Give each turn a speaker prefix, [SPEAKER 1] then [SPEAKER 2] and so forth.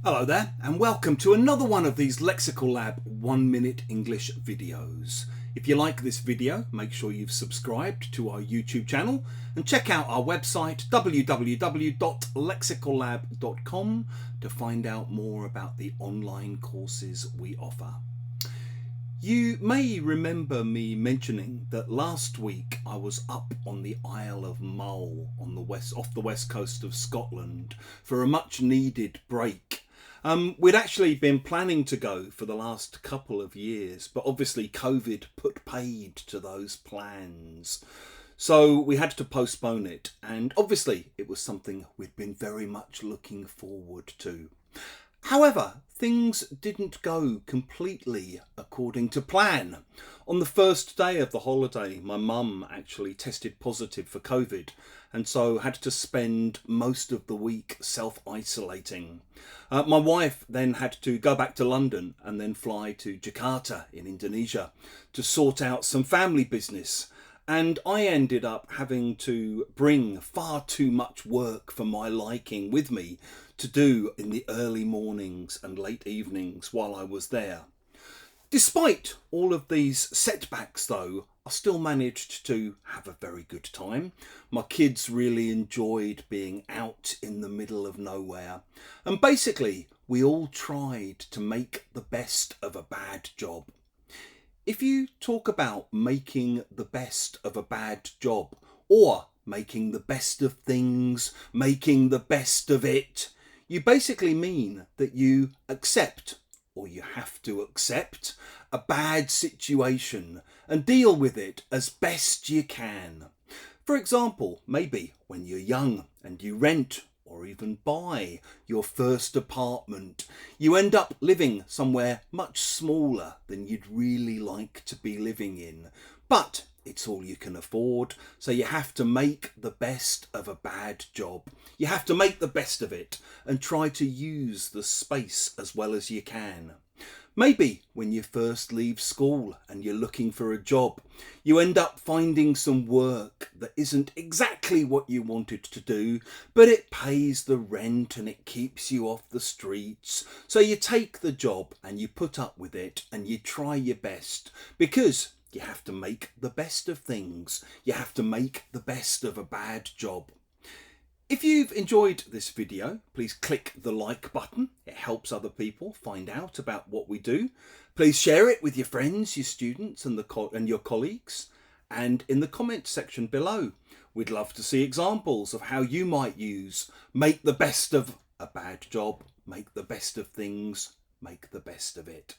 [SPEAKER 1] Hello there and welcome to another one of these Lexical Lab 1 minute English videos. If you like this video, make sure you've subscribed to our YouTube channel and check out our website www.lexicallab.com to find out more about the online courses we offer. You may remember me mentioning that last week I was up on the Isle of Mull on off the west coast of Scotland for a much needed break. We'd actually been planning to go for the last couple of years, but obviously COVID put paid to those plans. So we had to postpone it, and obviously it was something we'd been very much looking forward to. However, things didn't go completely according to plan. On the first day of the holiday, my mum actually tested positive for COVID and so had to spend most of the week self-isolating. My wife then had to go back to London and then fly to Jakarta in Indonesia to sort out some family business. And I ended up having to bring far too much work for my liking with me to do in the early mornings and late evenings while I was there. Despite all of these setbacks though, I still managed to have a very good time. My kids really enjoyed being out in the middle of nowhere. And basically, we all tried to make the best of a bad job. If you talk about making the best of a bad job, or making the best of things, making the best of it, you basically mean that you accept, or you have to accept, a bad situation and deal with it as best you can. For example, maybe when you're young and you rent or even buy your first apartment, you end up living somewhere much smaller than you'd really like to be living in. But it's all you can afford, so you have to make the best of a bad job. You have to make the best of it and try to use the space as well as you can. Maybe when you first leave school and you're looking for a job, you end up finding some work that isn't exactly what you wanted to do, but it pays the rent and it keeps you off the streets. So you take the job and you put up with it and you try your best, because you have to make the best of things. You have to make the best of a bad job. If you've enjoyed this video, please click the like button. It helps other people find out about what we do. Please share it with your friends, your students and your colleagues. And in the comment section below, we'd love to see examples of how you might use make the best of a bad job, make the best of things, make the best of it.